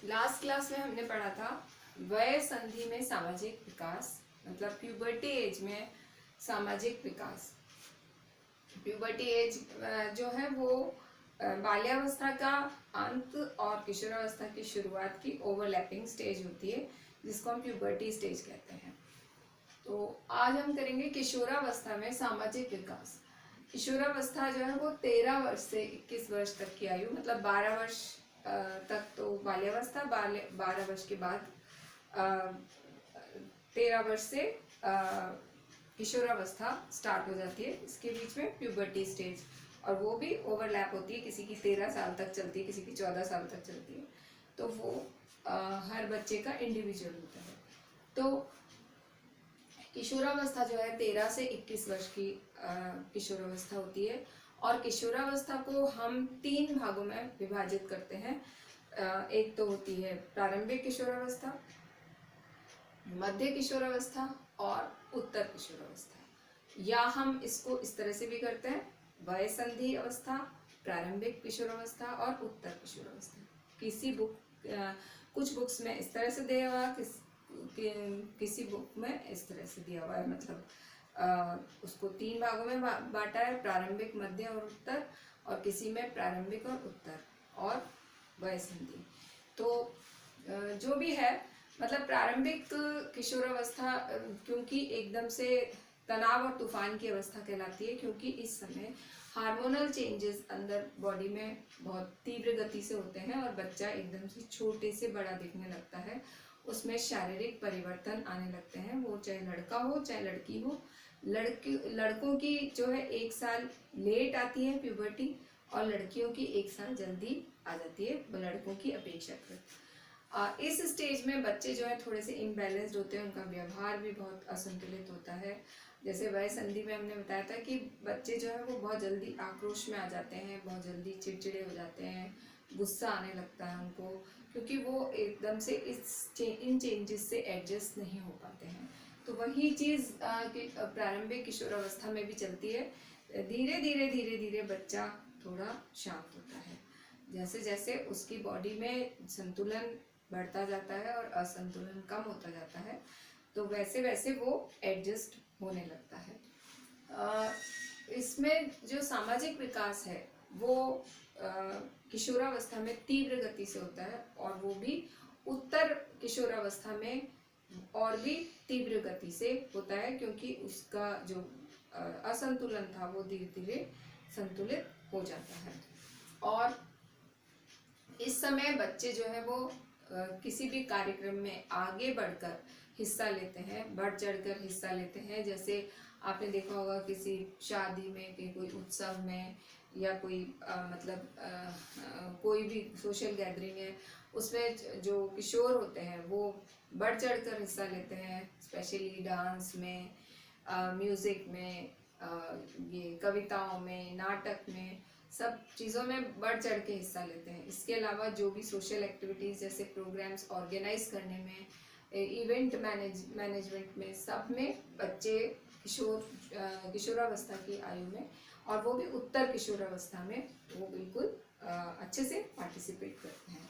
Last class में हमने पढ़ा था वय संधि में सामाजिक विकास, मतलब प्यूबर्टी एज में सामाजिक विकास। प्यूबर्टी एज जो है वो बाल्यावस्था का अंत और किशोरावस्था की शुरुआत की ओवरलैपिंग स्टेज होती है, जिसको हम प्यूबर्टी स्टेज कहते हैं। तो आज हम करेंगे किशोरावस्था में सामाजिक विकास। किशोरावस्था जो है वो 13 वर्ष से 21 वर्ष तक की आयु, मतलब 12 वर्ष तक तो बाल्यावस्था, 12 वर्ष के बाद 13 वर्ष से किशोरावस्था स्टार्ट हो जाती है। इसके बीच में प्यूबर्टी स्टेज, और वो भी ओवरलैप होती है, किसी की 13 साल तक चलती है, किसी की 14 साल तक चलती है। तो वो हर बच्चे का इंडिविजुअल होता है। तो किशोरावस्था जो है 13 से 21 वर्ष की किशोरावस्था होती है, और किशोरावस्था को हम 3 भागों में विभाजित करते हैं। एक तो होती है प्रारंभिक किशोरावस्था, मध्य किशोरावस्था और उत्तर किशोरावस्था, या हम इसको इस तरह से भी करते हैं वय संधि अवस्था, प्रारंभिक किशोरावस्था और उत्तर किशोरावस्था। कुछ बुक्स में इस तरह से दिया हुआ, किसी बुक में इस तरह से दिया हुआ है, मतलब उसको 3 भागों में बांटा है, प्रारंभिक, मध्य और उत्तर, और किसी में प्रारंभिक और उत्तर और वय संधि। तो जो भी है, मतलब प्रारंभिक किशोरावस्था क्योंकि एकदम से तनाव और तूफान की अवस्था कहलाती है, क्योंकि इस समय हार्मोनल चेंजेस अंदर बॉडी में बहुत तीव्र गति से होते हैं और बच्चा एकदम से छोटे से बड़ा दिखने लगता है। उसमें शारीरिक परिवर्तन आने लगते हैं, वो चाहे लड़का हो चाहे लड़की हो। लड़कों की जो है 1 साल लेट आती है प्यूबर्टी, और लड़कियों की 1 साल जल्दी आ जाती है लड़कों की अपेक्षाकृत। इस स्टेज में बच्चे जो है थोड़े से इम्बैलेंस्ड होते हैं, उनका व्यवहार भी बहुत असंतुलित होता है। जैसे वय संधि में हमने बताया था कि बच्चे जो है वो बहुत जल्दी आक्रोश में आ जाते हैं, बहुत जल्दी चिड़चिड़े हो जाते हैं, गुस्सा आने लगता है उनको, क्योंकि वो एकदम से इन चेंजेस से एडजस्ट नहीं हो पाते हैं। तो वही चीज़ प्रारंभिक किशोरावस्था में भी चलती है। धीरे धीरे धीरे धीरे बच्चा थोड़ा शांत होता है, जैसे जैसे उसकी बॉडी में संतुलन बढ़ता जाता है और असंतुलन कम होता जाता है, तो वैसे वैसे वो एडजस्ट होने लगता है। इसमें जो सामाजिक विकास है वो किशोरावस्था में तीव्र गति से होता है, और वो भी उत्तर किशोरावस्था में और भी तीव्र गति से होता है, क्योंकि उसका जो असंतुलन था वो धीरे धीरे संतुलित हो जाता है। और इस समय बच्चे जो है वो किसी भी कार्यक्रम में आगे बढ़कर हिस्सा लेते हैं, बढ़ चढ़कर हिस्सा लेते हैं। जैसे आपने देखा होगा किसी शादी में, कि कोई उत्सव में, या कोई कोई भी सोशल गैदरिंग है, उसमें जो किशोर होते हैं वो बढ़ चढ़कर हिस्सा लेते हैं, स्पेशली डांस में, म्यूज़िक में, ये कविताओं में, नाटक में, सब चीज़ों में बढ़ चढ़ के हिस्सा लेते हैं। इसके अलावा जो भी सोशल एक्टिविटीज़ जैसे प्रोग्राम्स ऑर्गेनाइज करने में, इवेंट मैनेजमेंट में, सब में बच्चे किशोरावस्था की आयु में, और वो भी उत्तर किशोरावस्था में, वो बिल्कुल अच्छे से पार्टिसिपेट करते हैं।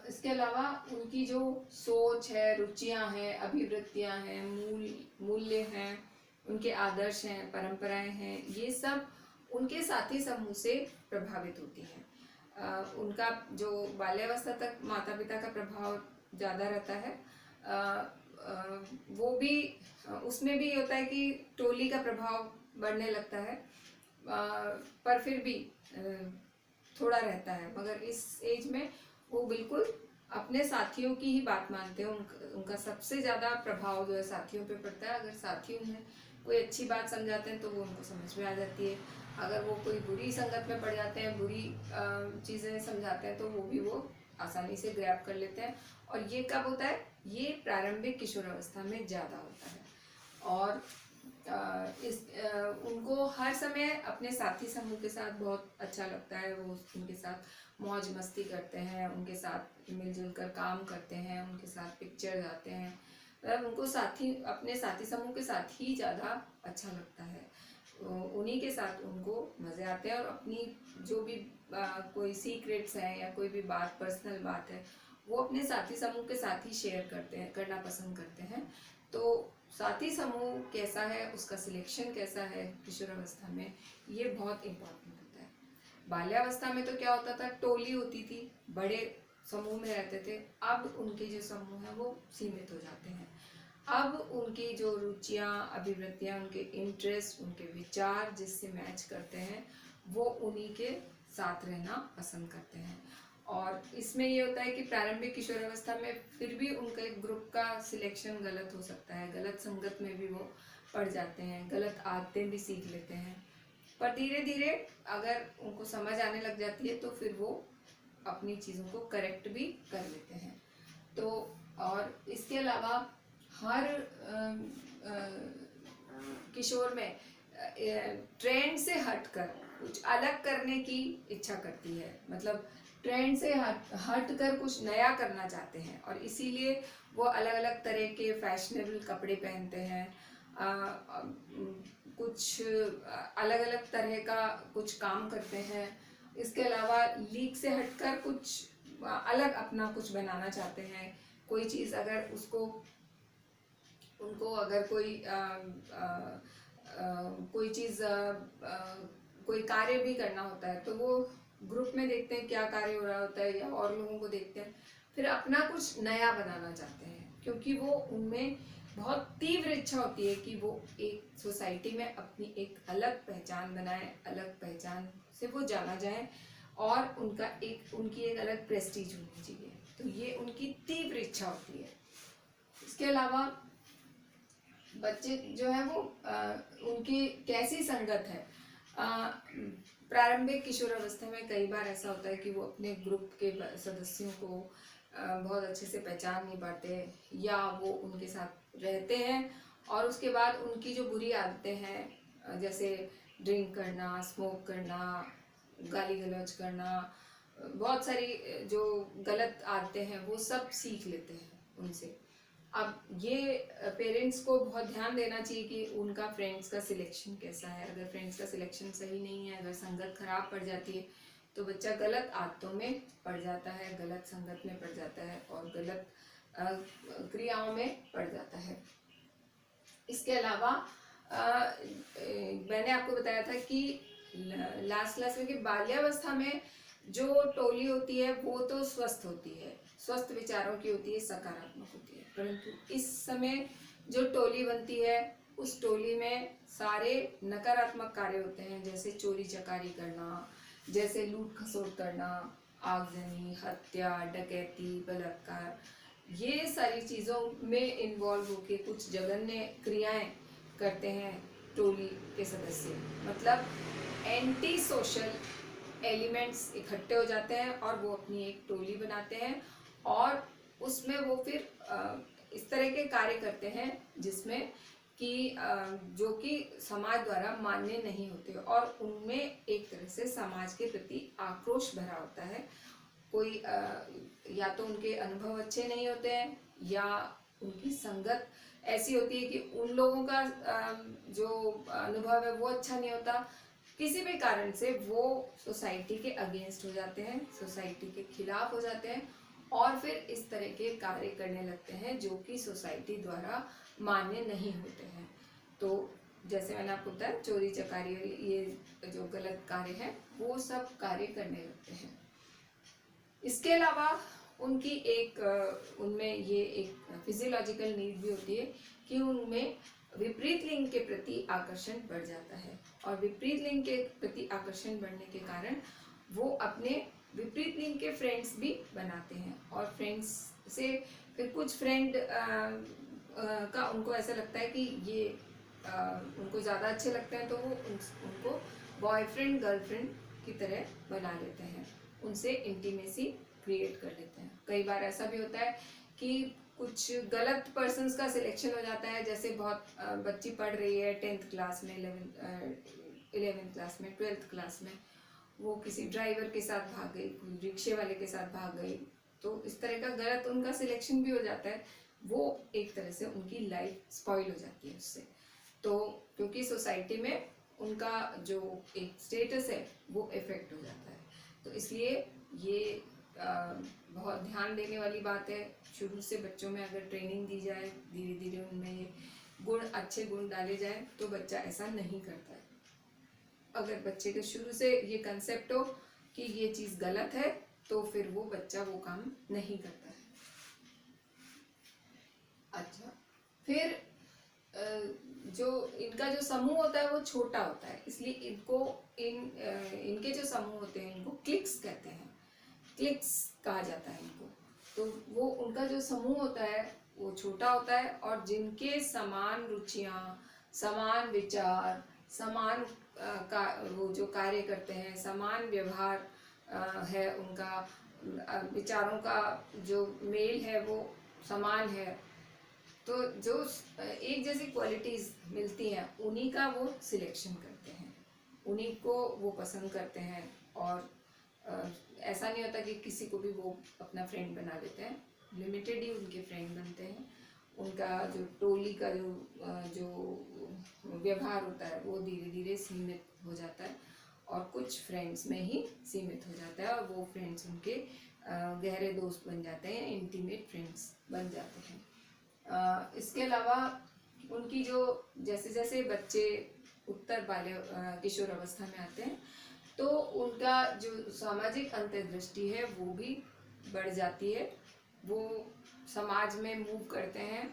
इसके अलावा उनकी जो सोच है, रुचियां हैं, अभिवृत्तियां हैं, मूल्य हैं, उनके आदर्श हैं, परंपराएं हैं, ये सब उनके साथी समूह से प्रभावित होती हैं। उनका जो बाल्यावस्था तक माता पिता का प्रभाव ज़्यादा रहता है, वो भी उसमें भी होता है कि टोली का प्रभाव बढ़ने लगता है, पर फिर भी थोड़ा रहता है। मगर इस एज में वो बिल्कुल अपने साथियों की ही बात मानते हैं। उनका सबसे ज़्यादा प्रभाव जो है साथियों पे पड़ता है। अगर साथी उन्हें कोई अच्छी बात समझाते हैं तो वो उनको समझ में आ जाती है, अगर वो कोई बुरी संगत में पड़ जाते हैं, बुरी चीज़ें समझाते हैं, तो वो भी वो आसानी से ग्रैब कर लेते हैं। और ये कब होता है? ये प्रारंभिक किशोरावस्था में ज़्यादा होता है। और उनको हर समय अपने साथी समूह के साथ बहुत अच्छा लगता है। वो उनके साथ मौज मस्ती करते हैं, उनके साथ मिलजुल कर काम करते हैं, उनके साथ पिक्चर जाते हैं। उनको अपने साथी समूह के साथ ही ज़्यादा अच्छा लगता है। उन्हीं के साथ उनको मज़े आते हैं और अपनी जो भी कोई सीक्रेट्स हैं या कोई भी बात, पर्सनल बात है, वो अपने साथी समूह के साथ ही शेयर करते हैं, करना पसंद करते हैं। तो साथी समूह कैसा है, उसका सिलेक्शन कैसा है किशोरावस्था में, ये बहुत इम्पोर्टेंट होता है। बाल्यावस्था में तो क्या होता था, टोली होती थी, बड़े समूह में रहते थे। अब उनके जो समूह हैं वो सीमित हो जाते हैं। अब उनकी जो रुचियाँ, अभिवृत्तियाँ, उनके इंटरेस्ट, उनके विचार जिससे मैच करते हैं, वो उन्हीं के साथ रहना पसंद करते हैं। और इसमें ये होता है कि प्रारंभिक किशोरावस्था में फिर भी उनका एक ग्रुप का सिलेक्शन गलत हो सकता है, गलत संगत में भी वो पड़ जाते हैं, गलत आदतें भी सीख लेते हैं। पर धीरे धीरे अगर उनको समझ आने लग जाती है तो फिर वो अपनी चीज़ों को करेक्ट भी कर लेते हैं। तो और इसके अलावा हर किशोर में ट्रेंड से हटकर कुछ अलग करने की इच्छा करती है, मतलब ट्रेंड से हटकर कुछ नया करना चाहते हैं और इसीलिए वो अलग अलग तरह के फैशनेबल कपड़े पहनते हैं, कुछ अलग अलग तरह का कुछ काम करते हैं। इसके अलावा लीक से हटकर कुछ अलग अपना कुछ बनाना चाहते हैं। कोई चीज़ अगर उनको अगर कोई चीज़ कोई कार्य भी करना होता है तो वो ग्रुप में देखते हैं क्या कार्य हो रहा होता है या और लोगों को देखते हैं, फिर अपना कुछ नया बनाना चाहते हैं, क्योंकि वो उनमें बहुत तीव्र इच्छा होती है कि वो एक सोसाइटी में अपनी एक अलग पहचान बनाए, अलग पहचान से वो जाना जाए और उनकी एक अलग प्रेस्टीज होनी चाहिए। तो ये उनकी तीव्र इच्छा होती है। इसके अलावा बच्चे जो है वो उनकी कैसी संगत है, प्रारंभिक किशोरावस्था में कई बार ऐसा होता है कि वो अपने ग्रुप के सदस्यों को बहुत अच्छे से पहचान नहीं पाते या वो उनके साथ रहते हैं और उसके बाद उनकी जो बुरी आदतें हैं, जैसे ड्रिंक करना, स्मोक करना, गाली गलौज करना, बहुत सारी जो गलत आदतें हैं वो सब सीख लेते हैं उनसे। अब ये पेरेंट्स को बहुत ध्यान देना चाहिए कि उनका फ्रेंड्स का सिलेक्शन कैसा है। अगर फ्रेंड्स का सिलेक्शन सही नहीं है, अगर संगत खराब पड़ जाती है तो बच्चा गलत आदतों में पड़ जाता है, गलत संगत में पड़ जाता है और गलत क्रियाओं में पड़ जाता है। इसके अलावा मैंने आपको बताया था कि लास्ट क्लास में कि बाल्यावस्था में जो टोली होती है वो तो स्वस्थ होती है, स्वस्थ विचारों की होती है, सकारात्मक होती है, परंतु इस समय जो टोली बनती है उस टोली में सारे नकारात्मक कार्य होते हैं, जैसे चोरी चकारी करना, जैसे लूट खसोट करना, आगजनी, हत्या, डकैती, बलात्कार, ये सारी चीज़ों में इन्वॉल्व होके कुछ जघन्य क्रियाएं करते हैं टोली के सदस्य। मतलब एंटी सोशल एलिमेंट्स इकट्ठे हो जाते हैं और वो अपनी एक टोली बनाते हैं और उसमें वो फिर इस तरह के कार्य करते हैं जिसमें कि जो कि समाज द्वारा मान्य नहीं होते और उनमें एक तरह से समाज के प्रति आक्रोश भरा होता है। कोई या तो उनके अनुभव अच्छे नहीं होते हैं या उनकी संगत ऐसी होती है कि उन लोगों का जो अनुभव है वो अच्छा नहीं होता। किसी भी कारण से वो सोसाइटी के अगेंस्ट हो जाते हैं, सोसाइटी के खिलाफ हो जाते हैं और फिर इस तरह के कार्य करने लगते हैं जो कि सोसाइटी द्वारा मान्य नहीं होते हैं। तो जैसे मैंने आपको बताया, चोरी चकारी, ये जो गलत कार्य है वो सब कार्य करने लगते हैं। इसके अलावा उनकी उनमें ये एक फिजियोलॉजिकल नीड भी होती है कि उनमें विपरीत लिंग के प्रति आकर्षण बढ़ जाता है और विपरीत लिंग के प्रति आकर्षण बढ़ने के कारण वो अपने विपरीत लिंग के फ्रेंड्स भी बनाते हैं और फ्रेंड्स से फिर कुछ फ्रेंड का उनको ऐसा लगता है कि ये उनको ज़्यादा अच्छे लगते हैं तो वो उनको बॉयफ्रेंड गर्लफ्रेंड की तरह बना लेते हैं, उनसे इंटीमेसी क्रिएट कर लेते हैं। कई बार ऐसा भी होता है कि कुछ गलत पर्सन्स का सिलेक्शन हो जाता है, जैसे बहुत बच्ची पढ़ रही है 10th क्लास में, 11th क्लास में, 12th क्लास में, वो किसी ड्राइवर के साथ भाग गई, कोई रिक्शे वाले के साथ भाग गई, तो इस तरह का गलत उनका सिलेक्शन भी हो जाता है। वो एक तरह से उनकी लाइफ स्पॉइल हो जाती है उससे। तो क्योंकि सोसाइटी में उनका जो एक स्टेटस है वो इफेक्ट हो जाता है। तो इसलिए ये बहुत ध्यान देने वाली बात है। शुरू से बच्चों में अगर ट्रेनिंग दी जाए, धीरे धीरे उनमें ये गुण, अच्छे गुण डाले जाए, तो बच्चा ऐसा नहीं करता है। अगर बच्चे के शुरू से ये कंसेप्ट हो कि ये चीज़ गलत है, तो फिर वो बच्चा वो काम नहीं करता है। अच्छा, फिर जो इनका जो समूह होता है वो छोटा होता है, इसलिए इनके जो समूह होते हैं इनको क्लिक्स कहते हैं, क्लिक्स कहा जाता है इनको। तो वो उनका जो समूह होता है वो छोटा होता है, और जिनके समान रुचियां, समान विचार, समान वो जो कार्य करते हैं, समान व्यवहार है उनका, विचारों का जो मेल है वो समान है, तो जो एक जैसी क्वालिटीज मिलती हैं उन्हीं का वो सिलेक्शन करते हैं, उन्हीं को वो पसंद करते हैं। और ऐसा नहीं होता कि किसी को भी वो अपना फ्रेंड बना लेते हैं, लिमिटेड ही उनके फ्रेंड बनते हैं। उनका जो टोली का जो व्यवहार होता है वो धीरे धीरे सीमित हो जाता है, और कुछ फ्रेंड्स में ही सीमित हो जाता है, और वो फ्रेंड्स उनके गहरे दोस्त बन जाते हैं, इंटीमेट फ्रेंड्स बन जाते हैं। इसके अलावा उनकी जो जैसे जैसे बच्चे उत्तर बाल्य किशोर अवस्था में आते हैं, तो उनका जो सामाजिक अंतर्दृष्टि है वो भी बढ़ जाती है। वो समाज में मूव करते हैं,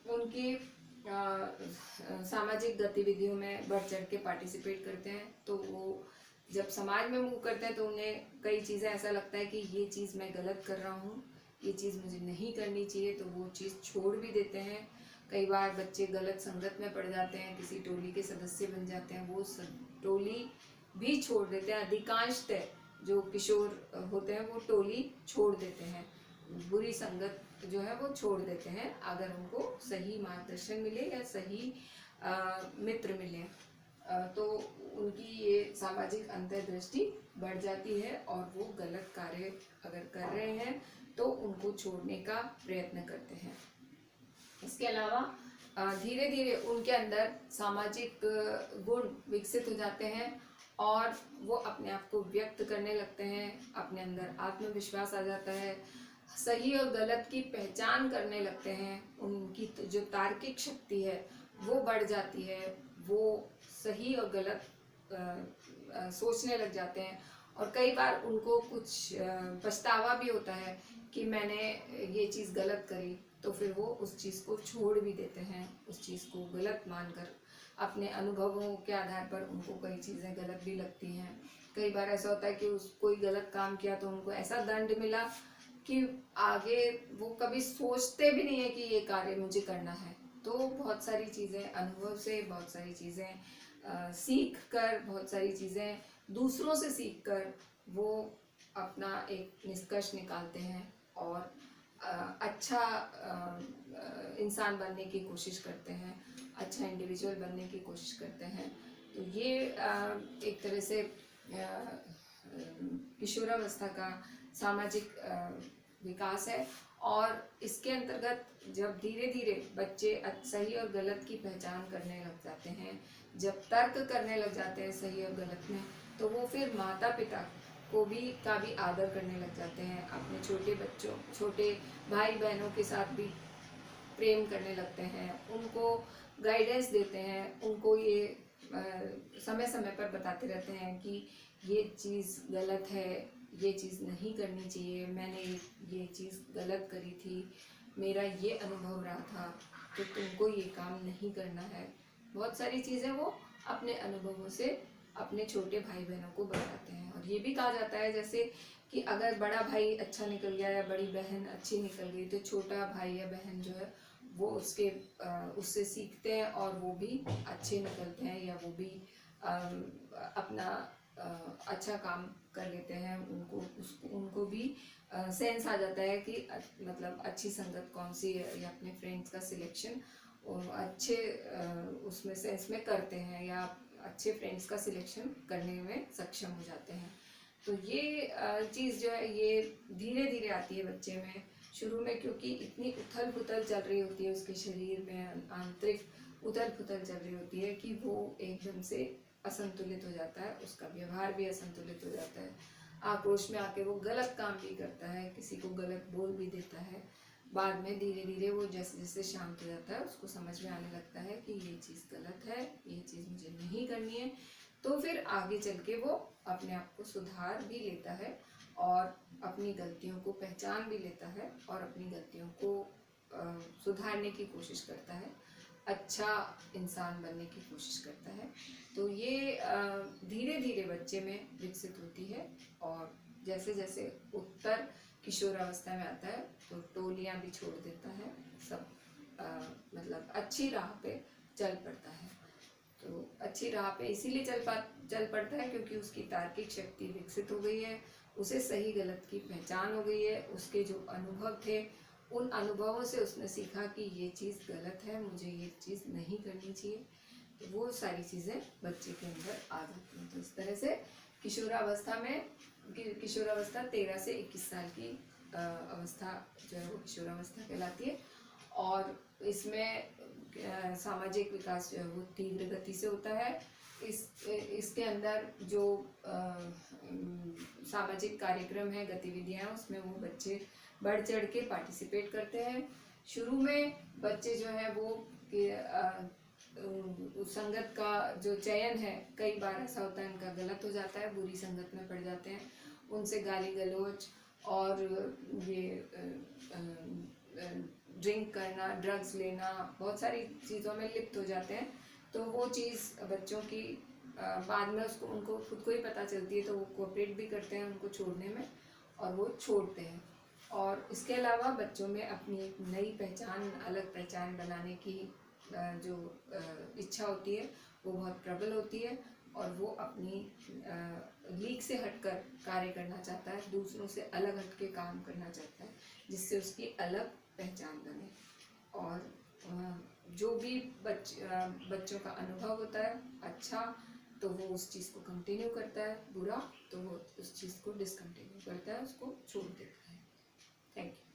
उनकी सामाजिक गतिविधियों में बढ़ चढ़ के पार्टिसिपेट करते हैं। तो वो जब समाज में मूव करते हैं तो उन्हें कई चीज़ें ऐसा लगता है कि ये चीज़ मैं गलत कर रहा हूँ, ये चीज़ मुझे नहीं करनी चाहिए, तो वो चीज़ छोड़ भी देते हैं। कई बार बच्चे गलत संगत में पड़ जाते हैं, किसी टोली के सदस्य बन जाते हैं, वो टोली भी छोड़ देते हैं। अधिकांशतः जो किशोर होते हैं वो टोली छोड़ देते हैं, बुरी संगत जो है वो छोड़ देते हैं, अगर उनको सही मार्गदर्शन मिले या सही मित्र मिले। तो उनकी ये सामाजिक अंतर्दृष्टि बढ़ जाती है, और वो गलत कार्य अगर कर रहे हैं तो उनको छोड़ने का प्रयत्न करते हैं। इसके अलावा धीरे धीरे उनके अंदर सामाजिक गुण विकसित हो जाते हैं, और वो अपने आप को व्यक्त करने लगते हैं, अपने अंदर आत्मविश्वास आ जाता है, सही और गलत की पहचान करने लगते हैं, उनकी जो तार्किक शक्ति है वो बढ़ जाती है, वो सही और गलत सोचने लग जाते हैं। और कई बार उनको कुछ पछतावा भी होता है कि मैंने ये चीज़ गलत करी, तो फिर वो उस चीज़ को छोड़ भी देते हैं, उस चीज़ को गलत मानकर। अपने अनुभवों के आधार पर उनको कई चीज़ें गलत भी लगती हैं। कई बार ऐसा होता है कि कोई गलत काम किया तो उनको ऐसा दंड मिला कि आगे वो कभी सोचते भी नहीं है कि ये कार्य मुझे करना है। तो बहुत सारी चीज़ें अनुभव से, बहुत सारी चीज़ें सीख कर, बहुत सारी चीज़ें दूसरों से सीख कर वो अपना एक निष्कर्ष निकालते हैं, और अच्छा इंसान बनने की कोशिश करते हैं, अच्छा इंडिविजुअल बनने की कोशिश करते हैं। तो ये एक तरह से किशोरावस्था का सामाजिक विकास है। और इसके अंतर्गत जब धीरे धीरे बच्चे सही और गलत की पहचान करने लग जाते हैं, जब तर्क करने लग जाते हैं सही और गलत में, तो वो फिर माता पिता को का भी आदर करने लग जाते हैं, अपने छोटे बच्चों, छोटे भाई बहनों के साथ भी प्रेम करने लगते हैं, उनको गाइडेंस देते हैं, उनको ये समय समय पर बताते रहते हैं कि ये चीज़ गलत है, ये चीज़ नहीं करनी चाहिए, मैंने ये चीज़ गलत करी थी, मेरा ये अनुभव रहा था, तो तुमको ये काम नहीं करना है। बहुत सारी चीज़ें वो अपने अनुभवों से अपने छोटे भाई बहनों को बताते हैं। और ये भी कहा जाता है जैसे कि अगर बड़ा भाई अच्छा निकल गया या बड़ी बहन अच्छी निकल गई, तो छोटा भाई या बहन जो है वो उससे सीखते हैं, और वो भी अच्छे निकलते हैं, या वो भी अपना अच्छा काम कर लेते हैं। उनको भी सेंस आ जाता है कि मतलब अच्छी संगत कौन सी है, या अपने फ्रेंड्स का सिलेक्शन अच्छे उसमें सेंस में करते हैं, या अच्छे फ्रेंड्स का सिलेक्शन करने में सक्षम हो जाते हैं। तो ये चीज़ जो है ये धीरे धीरे आती है बच्चे में। शुरू में क्योंकि इतनी उथल पुथल चल रही होती है उसके शरीर में, आंतरिक उथल पुथल चल रही होती है कि वो एकदम से असंतुलित हो जाता है, उसका व्यवहार भी असंतुलित हो जाता है, आक्रोश में आके वो गलत काम भी करता है, किसी को गलत बोल भी देता है। बाद में धीरे धीरे वो जैसे जैसे शांत हो जाता है, उसको समझ में आने लगता है कि ये चीज़ गलत है, ये चीज़ मुझे नहीं करनी है, तो फिर आगे चल के वो अपने आप को सुधार भी लेता है और अपनी गलतियों को पहचान भी लेता है और अपनी गलतियों को सुधारने की कोशिश करता है, अच्छा इंसान बनने की कोशिश करता है। तो ये धीरे धीरे बच्चे में विकसित होती है और जैसे जैसे उत्तर किशोरावस्था में आता है तो टोलियां भी छोड़ देता है, सब मतलब अच्छी राह पे चल पड़ता है। तो अच्छी राह पे इसीलिए चल पड़ता है क्योंकि उसकी तार्किक शक्ति विकसित हो गई है, उसे सही गलत की पहचान हो गई है, उसके जो अनुभव थे उन अनुभवों से उसने सीखा कि ये चीज़ गलत है, मुझे ये चीज़ नहीं करनी चाहिए। तो वो सारी चीज़ें बच्चे के अंदर आ जाती हैं। तो इस तरह से किशोरावस्था में किशोरावस्था 13 से 21 साल की अवस्था जो है वो किशोरावस्था कहलाती है और इसमें सामाजिक विकास जो है वो तीव्र गति से होता है। इसके अंदर जो सामाजिक कार्यक्रम है, गतिविधियां, उसमें वो बच्चे बढ़ चढ़ के पार्टिसिपेट करते हैं। शुरू में बच्चे जो है वो उस संगत का जो चयन है, कई बार ऐसा होता है उनका गलत हो जाता है, बुरी संगत में पड़ जाते हैं, उनसे गाली गलौज और ये ड्रिंक करना, ड्रग्स लेना, बहुत सारी चीज़ों में लिप्त हो जाते हैं। तो वो चीज़ बच्चों की बाद में उनको खुद को ही पता चलती है, तो वो कोऑपरेट भी करते हैं उनको छोड़ने में और वो छोड़ते हैं। और इसके अलावा बच्चों में अपनी एक नई पहचान, अलग पहचान बनाने की जो इच्छा होती है वो बहुत प्रबल होती है और वो अपनी लीक से हटकर कार्य करना चाहता है, दूसरों से अलग हट के काम करना चाहता है, जिससे उसकी अलग पहचान बने। और जो भी बच्चों का अनुभव होता है अच्छा, तो वो उस चीज़ को कंटिन्यू करता है, बुरा तो वो उस चीज़ को डिसकंटिन्यू करता है, उसको छोड़ देता है। Thank you.